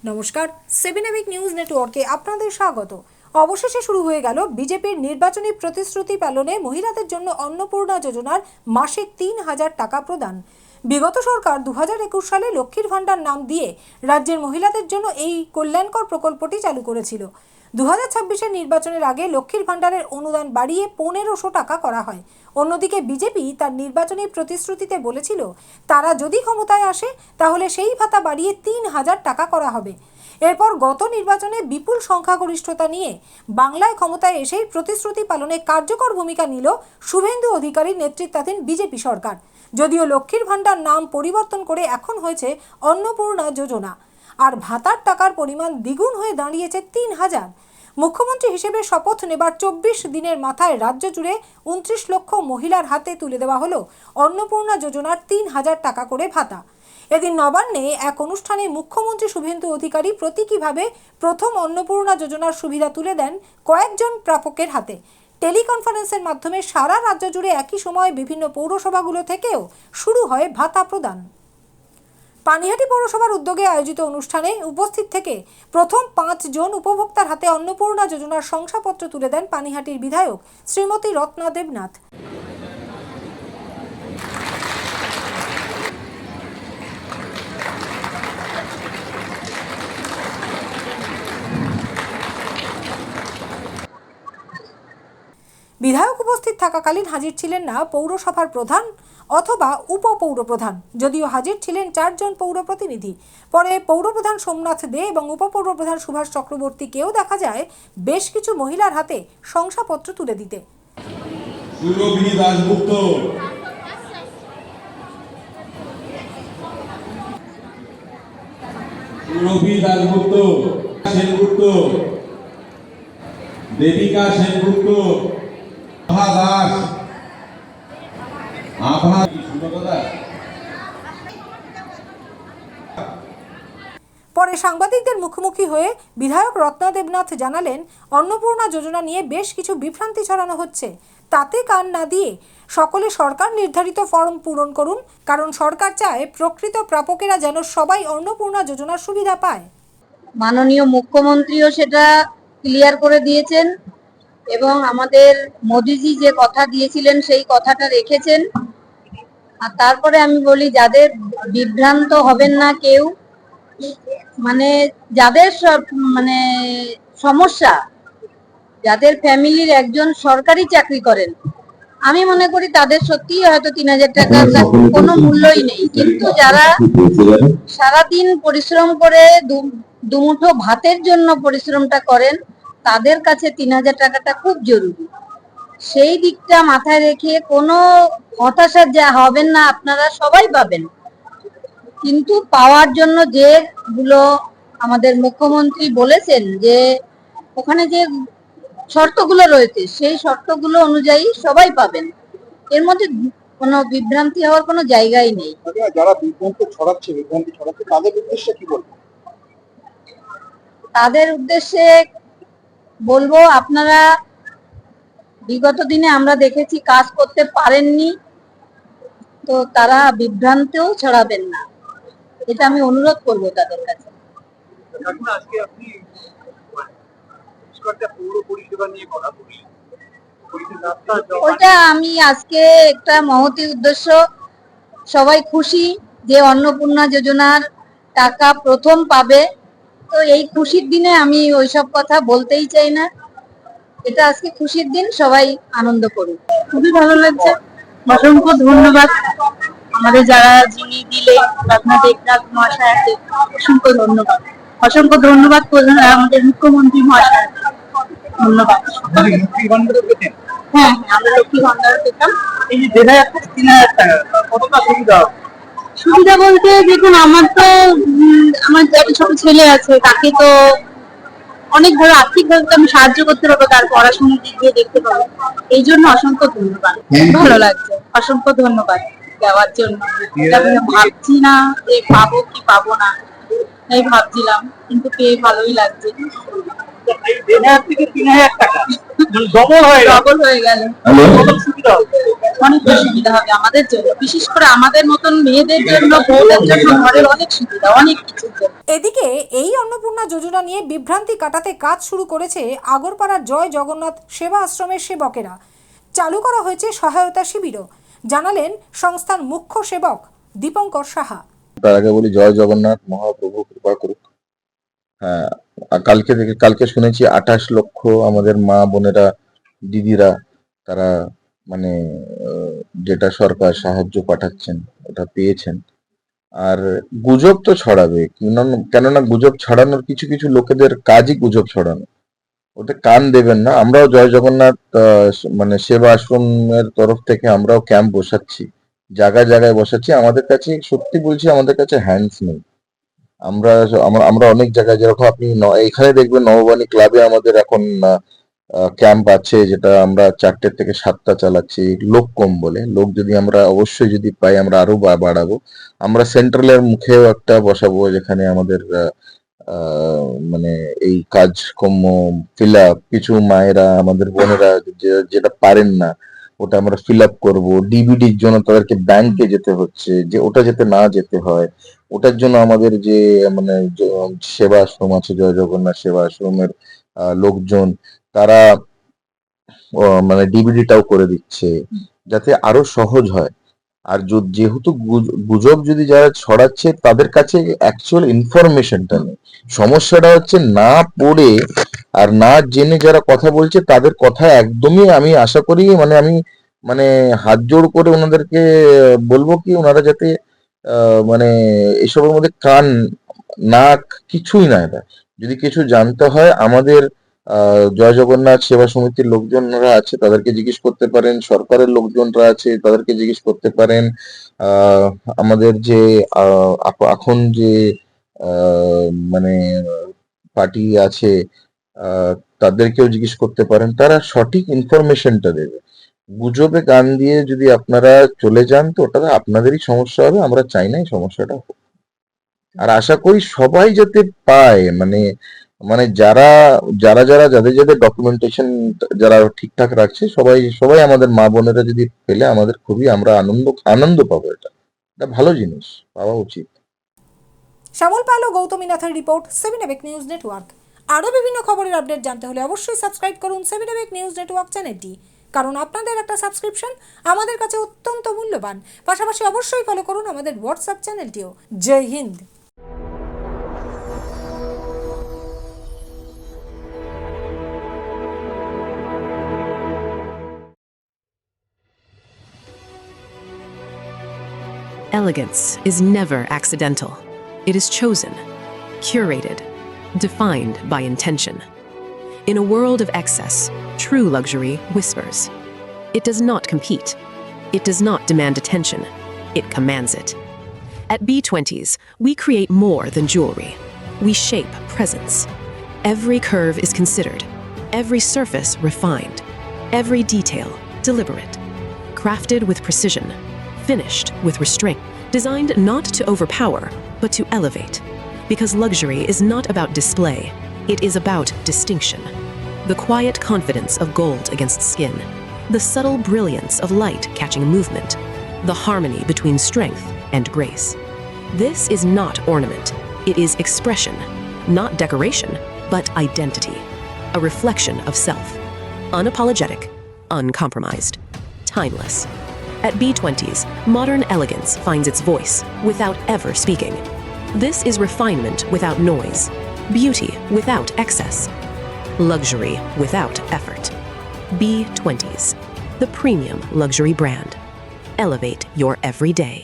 নমস্কার, 7 EPIC news নেটওয়ার্কে আপনাদের স্বাগত। অবশেষে শুরু হয়ে গেল বিজেপির নির্বাচনী প্রতিশ্রুতি পালনে মহিলাদের জন্য অন্নপূর্ণা যোজনার মাসিক ৩,০০০ টাকা প্রদান। বিগত সরকার 2021 সালে লক্ষ্মীর ভাণ্ডার নাম দিয়ে রাজ্যের মহিলাদের জন্য এই কল্যাণকর প্রকল্পটি চালু করেছিল। 2026-এর নির্বাচনের আগে লক্ষ্মীর ভাণ্ডারের অনুদান বাড়িয়ে 1500 টাকা করা হয়। অন্যদিকে বিজেপি তার নির্বাচনী প্রতিশ্রুতিতে বলেছিল তারা যদি ক্ষমতায় আসে তাহলে সেই ভাতা বাড়িয়ে 3000 টাকা করা হবে। এরপর গত নির্বাচনে বিপুল সংখ্যাগরিষ্ঠতা নিয়ে বাংলায় ক্ষমতায় এসেই প্রতিশ্রুতি পালনে কার্যকর ভূমিকা নিল শুভেন্দু অধিকারীর নেতৃত্বাধীন বিজেপি সরকার। যদিও লক্ষ্মীর ভাণ্ডার নাম পরিবর্তন করে এখন হয়েছে অন্নপূর্ণা যোজনা, আর ভাতার টাকার পরিমাণ দ্বিগুণ হয়ে দাঁড়িয়েছে 3000। মুখ্যমন্ত্রী হিসেবে শপথ নেবার 24 দিনের মাথায় রাজ্য জুড়ে 29 লক্ষ মহিলার হাতে তুলে দেওয়া হলো অন্নপূর্ণা যোজনার 3000 টাকা করে ভাতা। এদিন নবান্নে এক অনুষ্ঠানে মুখ্যমন্ত্রী শুভেন্দু অধিকারী প্রতীকীভাবে প্রথম অন্নপূর্ণা যোজনার সুবিধা তুলে দেন কয়েকজন প্রাপকের হাতে। টেলিকনফারেন্সের মাধ্যমে সারা রাজ্য জুড়ে একই সময় বিভিন্ন পৌরসভাগুলো থেকেও শুরু হয় ভাতা প্রদান। পানিহাটি পৌরসভার উদ্যোগে আয়োজিত অনুষ্ঠানে উপস্থিত থেকে প্রথম 5 জন উপভোক্তার হাতে অন্নপূর্ণা যোজনার শংসাপত্র তুলে দেন পানিহাটির বিধায়ক শ্রীমতী রত্না দেবনাথ। বিধায়ক উপস্থিত থাকাকালীন হাজির ছিলেন না পৌরসভার প্রধান অথবা উপপৌরপ্রধান, যদিও হাজির ছিলেন 4 জন পৌর প্রতিনিধি। পরে পৌরপ্রধান সোমনাথ দে এবং উপপৌরপ্রধান সুভাষ চক্রবর্তীকেও দেখা যায় বেশ কিছু মহিলার হাতে শংসাপত্র তুলে দিতে। দেবিকা সেনগুপ্ত, পরে সাংবাদিকদের মুখোমুখি হয়ে বিধায়ক রত্না দেবনাথ জানালেন, অন্নপূর্ণা যোজনা নিয়ে বেশ কিছু বিভ্রান্তি ছড়ানো হচ্ছে, তাতে কান না দিয়ে সকলে সরকার নির্ধারিত ফর্ম পূরণ করুন, কারণ সরকার চায় প্রকৃত প্রাপকেরা যেন সবাই অন্নপূর্ণা যোজনার সুবিধা পায়। মাননীয় মুখ্যমন্ত্রীও সেটা ক্লিয়ার করে দিয়েছেন এবং আমাদের মোদিজি যে কথা দিয়েছিলেন সেই কথাটা রেখেছেন। আর তারপরে আমি বলি, যাদের বিভ্রান্ত হবেন না কেউ, মানে যাদের মানে সমস্যা, যাদের ফ্যামিলির একজন সরকারি চাকরি করেন, আমি মনে করি তাদের সত্যিই হয়তো 3000 টাকা কোনো মূল্যই নেই, কিন্তু যারা সারাদিন পরিশ্রম করে দুমুঠো ভাতের জন্য পরিশ্রমটা করেন, তাদের কাছে 3000 টাকাটা খুব জরুরি। সেই দিকটা মাথায় রেখে কোনো হতাশা যা হবেন না, আপনারা সবাই পাবেন। কিন্তু পাওয়ার জন্য যেগুলো আমাদের মুখ্যমন্ত্রী বলেছেন যে ওখানে যে শর্তগুলো রয়েছে সেই শর্তগুলো অনুযায়ী সবাই পাবেন, এর মধ্যে কোনো বিভ্রান্তি হওয়ার কোনো জায়গাই নেই। যারা বিভ্রান্তি ছড়াচ্ছে তাদের উদ্দেশ্যে কি বলবো? তাদের উদ্দেশ্যে বলবো, আপনারা বিগত দিনে আমরা দেখেছি কাজ করতে পারেননি, তো তারা বিভ্রান্তিও ছড়াবেন না, এটা আমি অনুরোধ করবো তাদের কাছে। ওটা আমি আজকে একটা মহতি উদ্দেশ্য, সবাই খুশি যে অন্নপূর্ণা যোজনার টাকা প্রথম পাবে, তো এই খুশির দিনে আমি ওইসব কথা বলতেই চাই না। এটা আজকে খুশির দিন, সবাই আনন্দ করুন। খুবই ভালো লাগছে, অসংখ্য ধন্যবাদ আমাদের যারা যিনি দিলে রত্না দেবনাথ মহাশয়কে, অসংখ্য ধন্যবাদ। অসংখ্য ধন্যবাদ আমাদের মুখ্যমন্ত্রী মহাশয়, ধন্যবাদ। হ্যাঁ, আমরা লক্ষ্মী ভান্ডার পেতাম। এই যে 3000 টাকা কতটা সুবিধা? সুবিধা বলতে দেখুন, আমার একটা ছোট ছেলে আছে, তাকে তো অনেক ভাবে আর্থিকভাবে আমি সাহায্য করতে পারবো, তার পড়াশোনার দিক দিয়ে দেখতে পাবো। এই জন্য অসংখ্য ধন্যবাদ, ভালো লাগছে, অসংখ্য ধন্যবাদ দেওয়ার জন্য। আমি ভাবছি না যে পাবো কি পাবো না, তাই ভাবছিলাম, কিন্তু পেয়ে ভালোই লাগছে। 3000 থেকে 3000 টাকা ডবল হয়ে গেল, অনেক সুবিধা হবে আমাদের জন্য, বিশেষ করে আমাদের মতন মেয়েদের জন্য, বউদের জন্য, ঘরের অনেক সুবিধা, অনেক কিছুর জন্য। এদিকে এই অন্নপূর্ণা যোজনা নিয়ে বিভ্রান্তি কাটাতে কাজ শুরু করেছে আগরপাড়ার জয় জগন্নাথ সেবা আশ্রমের সেবকেরা। চালু করা হয়েছে সহায়তা শিবিরও, জানালেন সংস্থার মুখ্য সেবক দীপঙ্কর সাহা। তার আগে বলি জয় জগন্নাথ, মহাপ্রভু কৃপা করুক। হ্যাঁ, কালকে শুনেছি 28 লক্ষ আমাদের মা বোনেরা, দিদিরা, তারা মানে যেটা সরকার সাহায্য পাঠাচ্ছেন ওটা পেয়েছেন। আর গুজব তো ছড়াবে, কেননা গুজব ছড়ানোর কিছু কিছু লোকেদের কাজই গুজব ছড়ানো। ওতে কান দেবেন না। আমরাও জয় জগন্নাথ মানে সেবা আশ্রমের তরফ থেকে আমরাও ক্যাম্প বসাচ্ছি, জায়গায় জায়গায় বসাচ্ছি। আমাদের কাছে সত্যি বলছি, আমাদের কাছে হ্যান্ডস নেই। আমরা অনেক জায়গায়, যেরকম আপনি এখানে দেখবেন নববাণী ক্লাবে আমাদের এখন ক্যাম্প আছে, যেটা আমরা 4টে থেকে 7টা চালাচ্ছি। লোক কম বলে, লোক যদি আমরা অবশ্যই যদি পাই আমরা আরো বাড়াবো। আমরা সেন্ট্রালের মুখেও একটা বসাবো, যেখানে আমাদের মানে এই কাজকর্ম ফিল আপ, কিছু মায়েরা আমাদের বোনেরা যেটা পারেন না ওটা আমরা ফিল আপ করবো। ডিবিডির জন্য তাদেরকে ব্যাংকে যেতে হচ্ছে, যে ওটা যাতে না যেতে হয়, ওটার জন্য আমাদের যে মানে সেবা আশ্রম আছে, জয় জগন্নাথ সেবা আশ্রমের লোকজন, তারা মানে ডিবিডিটাও করে দিচ্ছে, যাতে আরো সহজ হয়। আর যেহেতু গুজব যদি যারা ছড়াচ্ছে তাদের কাছে অ্যাকচুয়াল ইনফরমেশনটা নেই। সমস্যাটা হচ্ছে না পড়ে আর না জেনে যারা কথা বলছে, তাদের কথা একদমই আমি আশা করি, আমি হাত জোড় করে ওনাদেরকে বলবো কি, ওনারা যাতে মানে এসবের মধ্যে কান নাক কিছুই না দেয়। যদি কিছু জানতে হয়, আমাদের জয় জগন্নাথ সেবা সমিতির লোকজনরা আছে, তাদেরকে জিজ্ঞেস করতে পারেন। সরকারের লোকজনরা আছে, তাদেরকে জিজ্ঞেস করতে পারেন। আমাদের যে এখন যে মানে পার্টি আছে, তাদেরকেও জিজ্ঞেস করতে পারেন, তারা সঠিক ইনফরমেশনটা দেবে। গুজবে গান দিয়ে যদি আপনারা চলে যান, তো ওটা আপনাদেরই সমস্যা হবে। আমরা চাই না এই সমস্যাটা হোক। আর আশা করি সবাই যাতে পায়, যাদের ডকুমেন্টেশন যারা ঠিকঠাক রাখছে, সবাই আমাদের মা বোনেরা যদি পেলে আমাদের খুবই আমরা আনন্দ পাবো। এটা ভালো জিনিস, পাওয়া উচিত। শ্যামল পাল ও গৌতমী নাথের রিপোর্ট, 7 নিউজ নেটওয়ার্ক। আরও বিভিন্ন খবরের আপডেট জানতে হলে অবশ্যই সাবস্ক্রাইব করুন 7 নিউজ নেটওয়ার্ক চ্যানেলটি, কারণ আপনাদের একটা সাবস্ক্রিপশন আমাদের কাছে অত্যন্ত মূল্যবান। পাশাপাশি অবশ্যই ফলো করুন আমাদের হোয়াটসঅ্যাপ চ্যানেলটিও। জয় হিন্দ। Elegance is never accidental. It is chosen, curated, defined by intention. In a world of excess, true luxury whispers. It does not compete. It does not demand attention. It commands it. At B20s, we create more than jewelry. We shape presence. Every curve is considered, every surface refined, every detail deliberate, crafted with precision, finished with restraint, designed not to overpower, but to elevate. Because luxury is not about display, it is about distinction. The quiet confidence of gold against skin, the subtle brilliance of light catching movement, the harmony between strength and grace. This is not ornament, it is expression, not decoration, but identity, a reflection of self, unapologetic, uncompromised, timeless. At B20s, modern elegance finds its voice without ever speaking. This is refinement without noise, beauty without excess, luxury without effort. B20s, the premium luxury brand. Elevate your everyday.